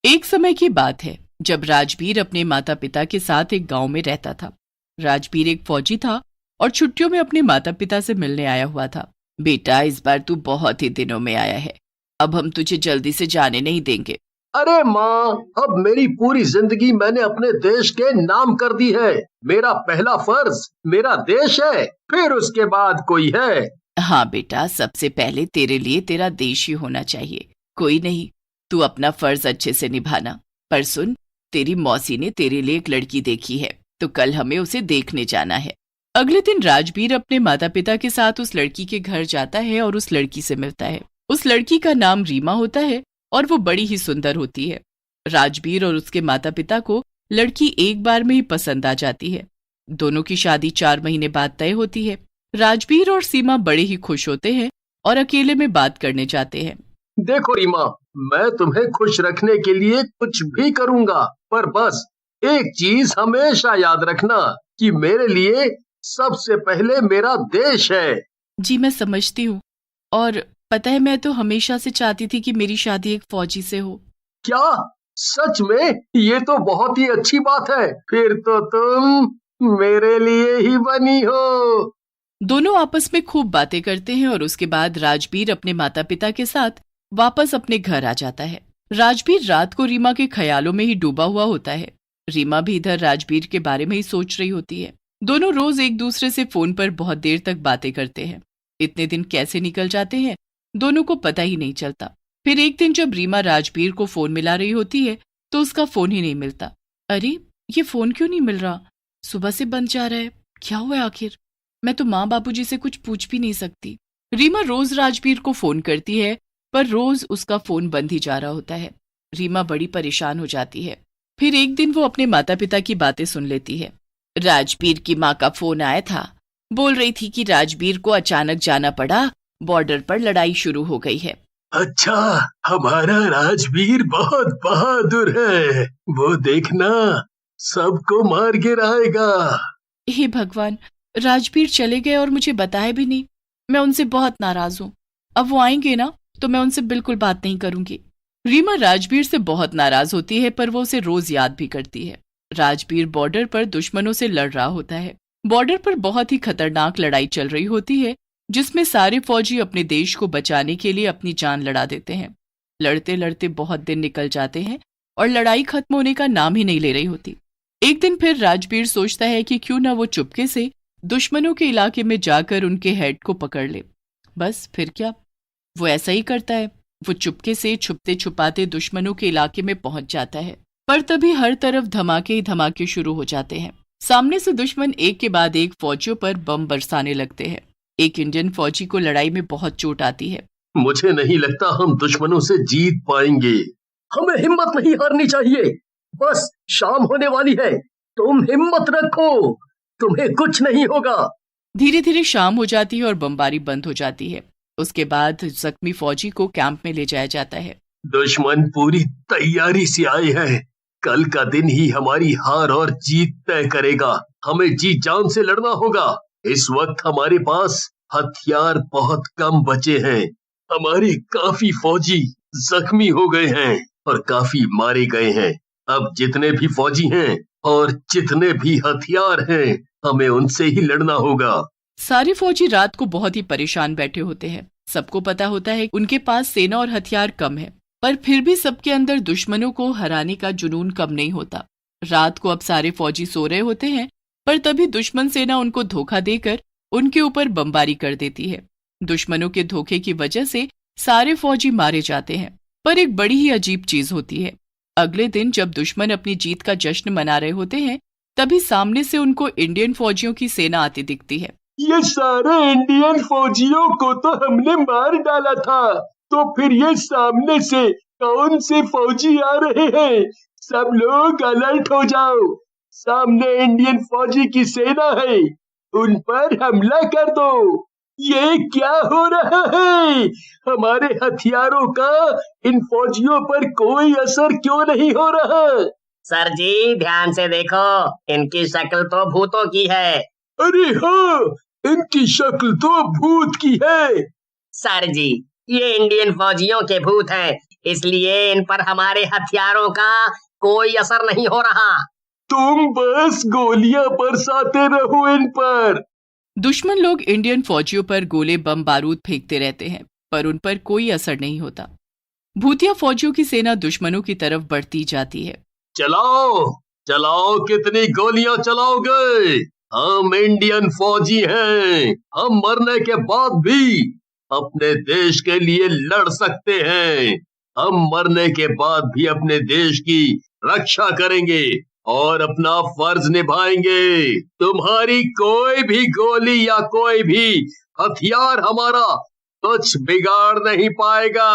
एक समय की बात है जब राजबीर अपने माता पिता के साथ एक गांव में रहता था। राजबीर एक फौजी था और छुट्टियों में अपने माता पिता से मिलने आया हुआ था। बेटा, इस बार तू बहुत ही दिनों में आया है, अब हम तुझे जल्दी से जाने नहीं देंगे। अरे माँ, अब मेरी पूरी जिंदगी मैंने अपने देश के नाम कर दी है। मेरा पहला फर्ज मेरा देश है, फिर उसके बाद कोई है। हाँ बेटा, सबसे पहले तेरे लिए तेरा देश ही होना चाहिए। कोई नहीं, तू अपना फर्ज अच्छे से निभाना। पर सुन, तेरी मौसी ने तेरे लिए एक लड़की देखी है, तो कल हमें उसे देखने जाना है। अगले दिन राजबीर अपने माता पिता के साथ उस लड़की के घर जाता है और उस लड़की से मिलता है। उस लड़की का नाम रीमा होता है और वो बड़ी ही सुंदर होती है। राजबीर और उसके माता पिता को लड़की एक बार में ही पसंद आ जाती है। दोनों की शादी 4 महीने बाद तय होती है। राजबीर और सीमा बड़े ही खुश होते हैं और अकेले में बात करने जाते हैं। देखो रीमा, मैं तुम्हें खुश रखने के लिए कुछ भी करूंगा, पर बस एक चीज हमेशा याद रखना कि मेरे लिए सबसे पहले मेरा देश है। जी मैं समझती हूँ, और पता है मैं तो हमेशा से चाहती थी कि मेरी शादी एक फौजी से हो। क्या सच में? ये तो बहुत ही अच्छी बात है। फिर तो तुम मेरे लिए ही बनी हो। दोनों आपस में खूब बातें करते हैं और उसके बाद राजबीर अपने माता पिता के साथ वापस अपने घर आ जाता है। राजबीर रात को रीमा के ख्यालों में ही डूबा हुआ होता है। रीमा भी इधर राजबीर के बारे में ही सोच रही होती है। दोनों रोज एक दूसरे से फोन पर बहुत देर तक बातें करते हैं। इतने दिन कैसे निकल जाते हैं दोनों को पता ही नहीं चलता। फिर एक दिन जब रीमा राजबीर को फोन मिला रही होती है तो उसका फोन ही नहीं मिलता। अरे, ये फोन क्यों नहीं मिल रहा? सुबह से बंद जा रहा है, क्या हुआ आखिर? मैं तो माँ बापूजी से कुछ पूछ भी नहीं सकती। रीमा रोज राजबीर को फोन करती है पर रोज उसका फोन बंद ही जा रहा होता है। रीमा बड़ी परेशान हो जाती है। फिर एक दिन वो अपने माता पिता की बातें सुन लेती है। राजबीर की माँ का फोन आया था, बोल रही थी कि राजबीर को अचानक जाना पड़ा, बॉर्डर पर लड़ाई शुरू हो गई है। अच्छा, हमारा राजवीर बहुत बहादुर है, वो देखना सबको मार गिराएगा। हे भगवान, राजबीर चले गए और मुझे बताया भी नहीं। मैं उनसे बहुत नाराज हूँ। अब वो आएंगे ना तो मैं उनसे बिल्कुल बात नहीं करूंगी। रीमा राजबीर से बहुत नाराज होती है पर वो उसे रोज याद भी करती है। राजबीर बॉर्डर पर दुश्मनों से लड़ रहा होता है। बॉर्डर पर बहुत ही खतरनाक लड़ाई चल रही होती है जिसमें सारे फौजी अपने देश को बचाने के लिए अपनी जान लड़ा देते हैं। लड़ते लड़ते बहुत दिन निकल जाते हैं और लड़ाई खत्म होने का नाम ही नहीं ले रही होती। एक दिन फिर राजबीर सोचता है कि क्यों ना वो चुपके से दुश्मनों के इलाके में जाकर उनके हेड को पकड़ ले। बस फिर क्या, वो ऐसा ही करता है। वो चुपके से छुपते छुपाते दुश्मनों के इलाके में पहुंच जाता है। पर तभी हर तरफ धमाके ही धमाके शुरू हो जाते हैं। सामने से दुश्मन एक के बाद एक फौजियों पर बम बरसाने लगते हैं। एक इंडियन फौजी को लड़ाई में बहुत चोट आती है। मुझे नहीं लगता हम दुश्मनों से जीत पाएंगे। हमें हिम्मत नहीं हारनी चाहिए। बस शाम होने वाली है, तुम हिम्मत रखो, तुम्हें कुछ नहीं होगा। धीरे धीरे शाम हो जाती है और बमबारी बंद हो जाती है। उसके बाद जख्मी फौजी को कैंप में ले जाया जाता है। दुश्मन पूरी तैयारी से आए हैं। कल का दिन ही हमारी हार और जीत तय करेगा। हमें जी जान से लड़ना होगा। इस वक्त हमारे पास हथियार बहुत कम बचे हैं। हमारे काफी फौजी जख्मी हो गए हैं और काफी मारे गए हैं। अब जितने भी फौजी हैं और जितने भी हथियार हैं, हमें उनसे ही लड़ना होगा। सारे फौजी रात को बहुत ही परेशान बैठे होते हैं। सबको पता होता है उनके पास सेना और हथियार कम है, पर फिर भी सबके अंदर दुश्मनों को हराने का जुनून कम नहीं होता। रात को अब सारे फौजी सो रहे होते हैं, पर तभी दुश्मन सेना उनको धोखा देकर उनके ऊपर बमबारी कर देती है। दुश्मनों के धोखे की वजह से सारे फौजी मारे जाते हैं। पर एक बड़ी ही अजीब चीज होती है। अगले दिन जब दुश्मन अपनी जीत का जश्न मना रहे होते हैं, तभी सामने से उनको इंडियन फौजियों की सेना आती दिखती है। ये सारे इंडियन फौजियों को तो हमने मार डाला था, तो फिर ये सामने से कौन से फौजी आ रहे हैं? सब लोग अलर्ट हो जाओ। सामने इंडियन फौजी की सेना है, उन पर हमला कर दो। ये क्या हो रहा है? हमारे हथियारों का इन फौजियों पर कोई असर क्यों नहीं हो रहा? सर जी, ध्यान से देखो, इनकी शक्ल तो भूतों की है। अरे हाँ, इनकी शक्ल तो भूत की है। सर जी, ये इंडियन फौजियों के भूत हैं। इसलिए इन पर हमारे हथियारों का कोई असर नहीं हो रहा। तुम बस गोलियां बरसाते रहो इन पर। दुश्मन लोग इंडियन फौजियों पर गोले बम बारूद फेंकते रहते हैं, पर उन पर कोई असर नहीं होता। भूतिया फौजियों की सेना दुश्मनों की तरफ बढ़ती जाती है। चलाओ चलाओ, कितनी गोलियां चलाओगे? हम इंडियन फौजी हैं, हम मरने के बाद भी अपने देश के लिए लड़ सकते हैं। हम मरने के बाद भी अपने देश की रक्षा करेंगे और अपना फर्ज निभाएंगे। तुम्हारी कोई भी गोली या कोई भी हथियार हमारा कुछ बिगाड़ नहीं पाएगा।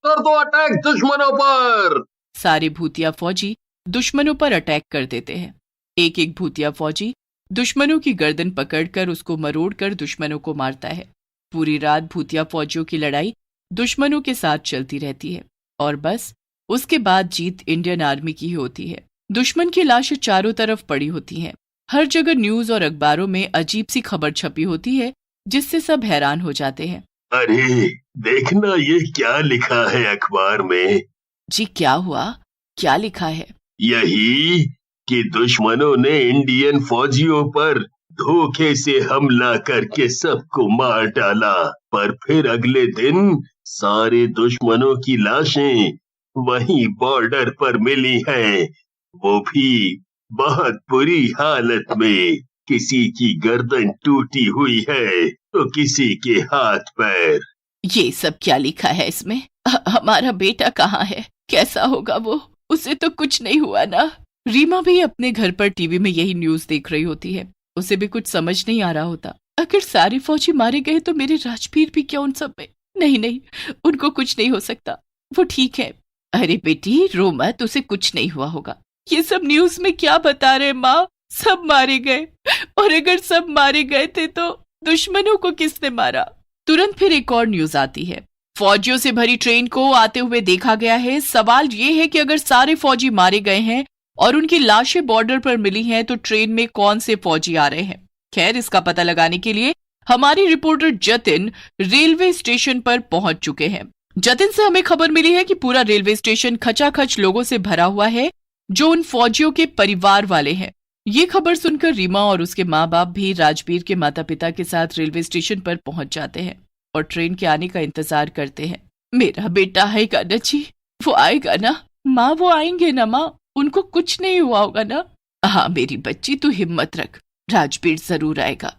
कर दो अटैक दुश्मनों पर। सारे भूतिया फौजी दुश्मनों पर अटैक कर देते हैं। एक एक भूतिया फौजी दुश्मनों की गर्दन पकड़कर उसको मरोड़कर दुश्मनों को मारता है। पूरी रात भूतिया फौजियों की लड़ाई दुश्मनों के साथ चलती रहती है और बस उसके बाद जीत इंडियन आर्मी की ही होती है। दुश्मन की लाशें चारों तरफ पड़ी होती हैं। हर जगह न्यूज और अखबारों में अजीब सी खबर छपी होती है, जिससे सब हैरान हो जाते हैं। अरे देखना, ये क्या लिखा है अखबार में? जी क्या हुआ? क्या लिखा है? यही कि दुश्मनों ने इंडियन फौजियों पर धोखे से हमला करके सबको मार डाला, पर फिर अगले दिन सारे दुश्मनों की लाशें वहीं बॉर्डर पर मिली हैं, वो भी बहुत बुरी हालत में। किसी की गर्दन टूटी हुई है तो किसी के हाथ पैर। ये सब क्या लिखा है इसमें? हमारा बेटा कहाँ है? कैसा होगा वो? उसे तो कुछ नहीं हुआ ना? रीमा भी अपने घर पर टीवी में यही न्यूज देख रही होती है। उसे भी कुछ समझ नहीं आ रहा होता। अगर सारे फौजी मारे गए तो मेरे राजवीर भी क्या उन सब में? नहीं, उनको कुछ नहीं हो सकता, वो ठीक है। अरे बेटी रो मत, उसे कुछ नहीं हुआ होगा। ये सब न्यूज में क्या बता रहे माँ? सब मारे गए, और अगर सब मारे गए थे तो दुश्मनों को किसने मारा? तुरंत फिर एक और न्यूज आती है। फौजियों से भरी ट्रेन को आते हुए देखा गया है। सवाल ये है कि अगर सारे फौजी मारे गए हैं और उनकी लाशें बॉर्डर पर मिली हैं तो ट्रेन में कौन से फौजी आ रहे हैं? खैर, इसका पता लगाने के लिए हमारी रिपोर्टर जतिन रेलवे स्टेशन पर पहुंच चुके हैं। जतिन से हमें खबर मिली है कि पूरा रेलवे स्टेशन खचाखच लोगों से भरा हुआ है जो उन फौजियों के परिवार वाले हैं। ये खबर सुनकर रीमा और उसके माँ बाप भी राजवीर के माता पिता के साथ रेलवे स्टेशन पर पहुंच जाते हैं और ट्रेन के आने का इंतजार करते हैं। मेरा बेटा आएगा ना जी? वो आएगा ना माँ? वो आएंगे ना माँ? उनको कुछ नहीं हुआ होगा ना? हाँ मेरी बच्ची, तू हिम्मत रख, राजवीर जरूर आएगा।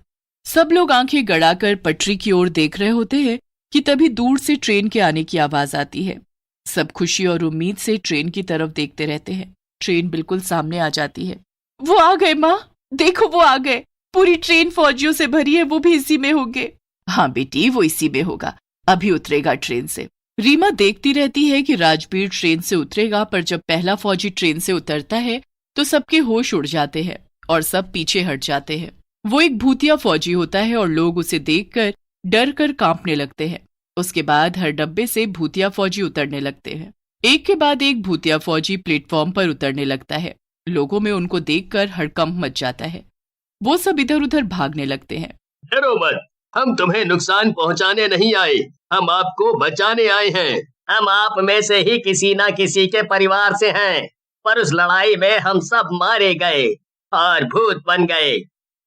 सब लोग आंखें गड़ाकर पटरी की ओर देख रहे होते हैं कि तभी दूर से ट्रेन के आने की आवाज आती है। सब खुशी और उम्मीद से ट्रेन की तरफ देखते रहते हैं। ट्रेन बिल्कुल सामने आ जाती है। वो आ गए माँ, देखो वो आ गए। पूरी ट्रेन फौजियों से भरी है, वो भी इसी में होंगे। हाँ बेटी, वो इसी में होगा, अभी उतरेगा ट्रेन से। रीमा देखती रहती है कि राजवीर ट्रेन से उतरेगा, पर जब पहला फौजी ट्रेन से उतरता है तो सबके होश उड़ जाते हैं और सब पीछे हट जाते हैं। वो एक भूतिया फौजी होता है और लोग उसे देखकर डर कर कांपने लगते हैं। उसके बाद हर डब्बे से भूतिया फौजी उतरने लगते हैं। एक के बाद एक भूतिया फौजी प्लेटफॉर्म पर उतरने लगता है। लोगों में उनको देखकर हड़कंप मच जाता है। वो सब इधर उधर भागने लगते हैं। डरो मत, हम तुम्हें नुकसान पहुंचाने नहीं आए, हम आपको बचाने आए हैं। हम आप में से ही किसी न किसी के परिवार से हैं, पर उस लड़ाई में हम सब मारे गए और भूत बन गए।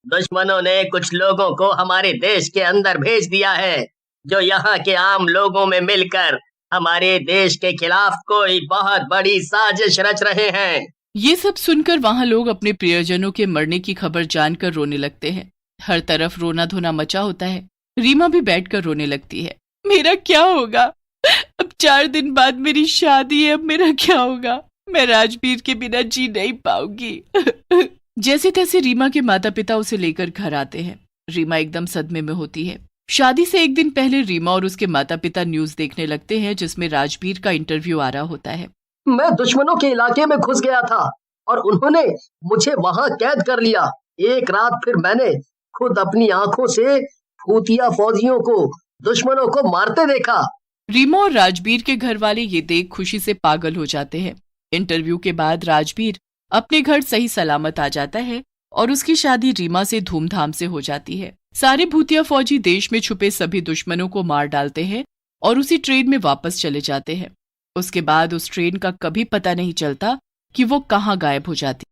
दुश्मनों ने कुछ लोगों को हमारे देश के अंदर भेज दिया है, जो यहाँ के आम लोगों में मिलकर हमारे देश के खिलाफ कोई बहुत बड़ी साजिश रच रहे हैं। ये सब सुनकर वहां लोग अपने प्रियजनों के मरने की खबर जानकर रोने लगते हैं। हर तरफ रोना धोना मचा होता है। रीमा भी बैठकर रोने लगती है। मेरा क्या होगा? अब 4 दिन बाद मेरी शादी है, अब मेरा क्या होगा? मैं राजवीर के बिना जी नहीं पाऊंगी। जैसे तैसे रीमा के माता पिता उसे लेकर घर आते हैं। रीमा एकदम सदमे में होती है। शादी से एक दिन पहले रीमा और उसके माता पिता न्यूज देखने लगते हैं, जिसमें राजवीर का इंटरव्यू आ रहा होता है। मैं दुश्मनों के इलाके में घुस गया था और उन्होंने मुझे वहां कैद कर लिया। एक रात फिर मैंने खुद अपनी आंखों से भूतिया फौजियों को, दुश्मनों को मारते देखा। रीमा और राजवीर के घर वाले ये देख खुशी से पागल हो जाते हैं। इंटरव्यू के बाद राजवीर अपने घर सही सलामत आ जाता है और उसकी शादी रीमा से धूमधाम से हो जाती है। सारे भूतिया फौजी देश में छुपे सभी दुश्मनों को मार डालते हैं और उसी ट्रेन में वापस चले जाते हैं। उसके बाद उस ट्रेन का कभी पता नहीं चलता कि वो कहाँ गायब हो जाती।